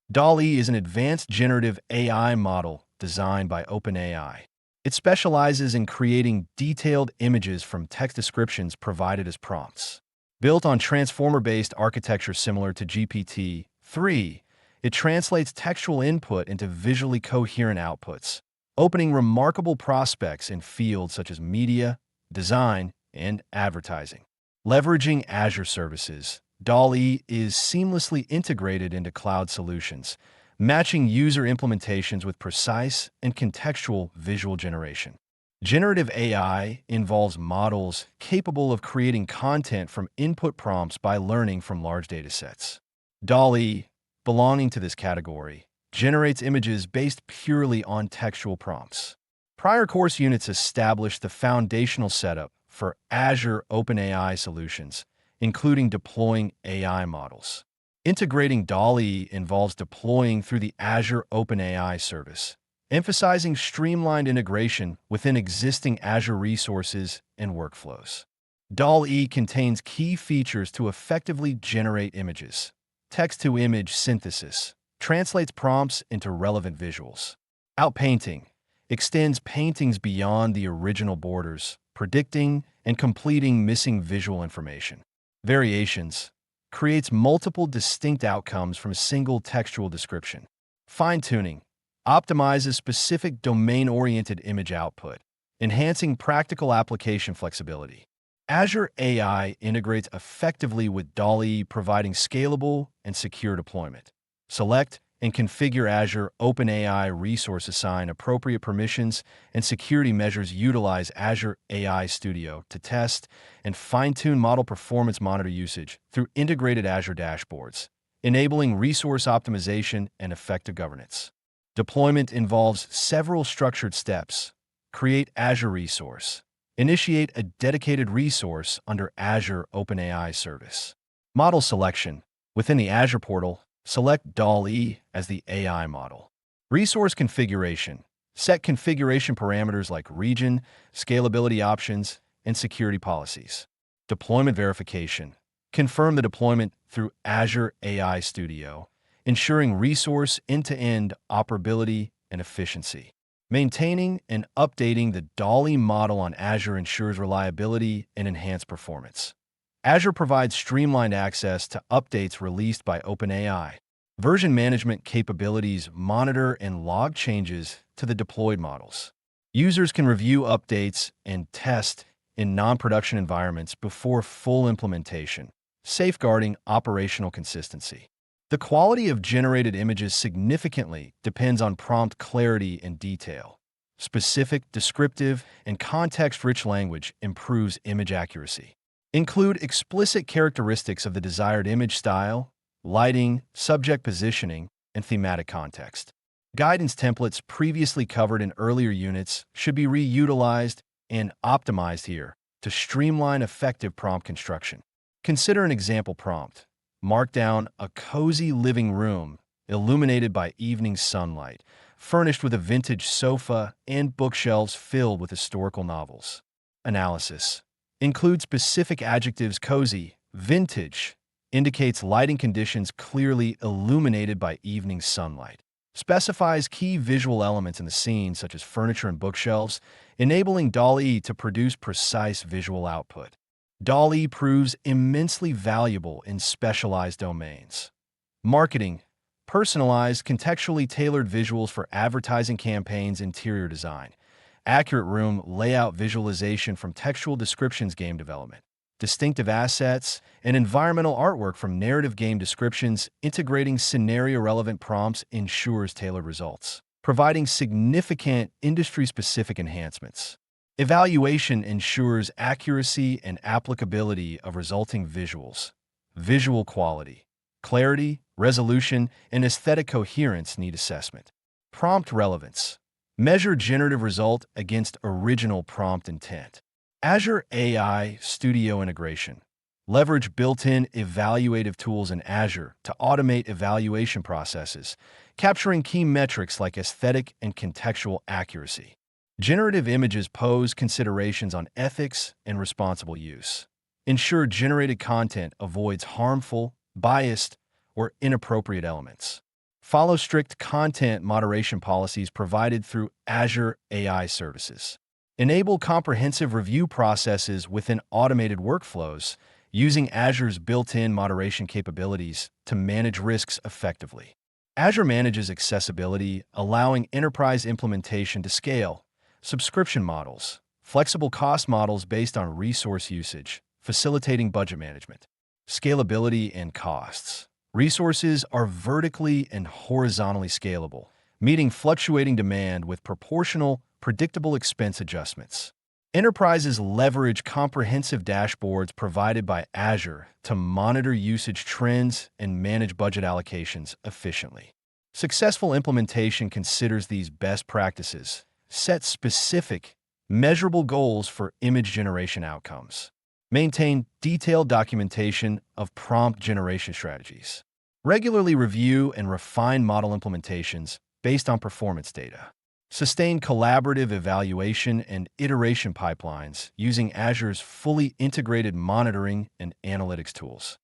DALL-E is an advanced generative AI model designed by OpenAI. It specializes in creating detailed images from text descriptions provided as prompts. Built on transformer-based architecture similar to GPT-3, it translates textual input into visually coherent outputs, opening remarkable prospects in fields such as media, design, and advertising. Leveraging Azure services, DALL-E is seamlessly integrated into cloud solutions, matching user implementations with precise and contextual visual generation. Generative AI involves models capable of creating content from input prompts by learning from large datasets. DALL-E, belonging to this category, generates images based purely on textual prompts. Prior course units established the foundational setup for Azure OpenAI solutions, including deploying AI models. Integrating DALL-E involves deploying through the Azure OpenAI service, emphasizing streamlined integration within existing Azure resources and workflows. DALL-E contains key features to effectively generate images. Text-to-image synthesis translates prompts into relevant visuals. Outpainting extends paintings beyond the original borders, predicting and completing missing visual information. Variations creates multiple distinct outcomes from a single textual description. Fine-tuning optimizes specific domain-oriented image output, enhancing practical application flexibility. Azure AI integrates effectively with DALL-E, providing scalable and secure deployment. Select and configure Azure OpenAI resource, assign appropriate permissions and security measures, utilize Azure AI Studio to test and fine-tune model performance, monitor usage through integrated Azure dashboards, enabling resource optimization and effective governance. Deployment involves several structured steps. Create Azure resource. Initiate a dedicated resource under Azure OpenAI service. Model selection. Within the Azure portal, select DALL-E as the AI model. Resource configuration. Set configuration parameters like region, scalability options, and security policies. Deployment verification. Confirm the deployment through Azure AI Studio, ensuring resource end-to-end operability and efficiency. Maintaining and updating the DALL-E model on Azure ensures reliability and enhanced performance. Azure provides streamlined access to updates released by OpenAI. Version management capabilities monitor and log changes to the deployed models. Users can review updates and test in non-production environments before full implementation, safeguarding operational consistency. The quality of generated images significantly depends on prompt clarity and detail. Specific, descriptive, and context-rich language improves image accuracy. Include explicit characteristics of the desired image style, lighting, subject positioning, and thematic context. Guidance templates previously covered in earlier units should be reutilized and optimized here to streamline effective prompt construction. Consider an example prompt. Mark down a cozy living room illuminated by evening sunlight, furnished with a vintage sofa and bookshelves filled with historical novels. Analysis. Include specific adjectives. Cozy, vintage, indicates lighting conditions clearly illuminated by evening sunlight. Specifies key visual elements in the scene such as furniture and bookshelves, enabling DALL-E to produce precise visual output. DALL-E proves immensely valuable in specialized domains. Marketing. Personalized, contextually tailored visuals for advertising campaigns. Interior design. Accurate room layout visualization from textual descriptions. Game development. Distinctive assets and environmental artwork from narrative game descriptions. Integrating scenario-relevant prompts ensures tailored results, providing significant industry-specific enhancements. Evaluation ensures accuracy and applicability of resulting visuals. Visual quality, clarity, resolution, and aesthetic coherence need assessment. Prompt relevance. Measure generative result against original prompt intent. Azure AI Studio integration. Leverage built-in evaluative tools in Azure to automate evaluation processes, capturing key metrics like aesthetic and contextual accuracy. Generative images pose considerations on ethics and responsible use. Ensure generated content avoids harmful, biased, or inappropriate elements. Follow strict content moderation policies provided through Azure AI services. Enable comprehensive review processes within automated workflows using Azure's built-in moderation capabilities to manage risks effectively. Azure manages accessibility, allowing enterprise implementation to scale, subscription models, flexible cost models based on resource usage, facilitating budget management, scalability, and costs. Resources are vertically and horizontally scalable, meeting fluctuating demand with proportional, predictable expense adjustments. Enterprises leverage comprehensive dashboards provided by Azure to monitor usage trends and manage budget allocations efficiently. Successful implementation considers these best practices, sets specific, measurable goals for image generation outcomes, maintain detailed documentation of prompt generation strategies, regularly review and refine model implementations based on performance data, sustain collaborative evaluation and iteration pipelines using Azure's fully integrated monitoring and analytics tools.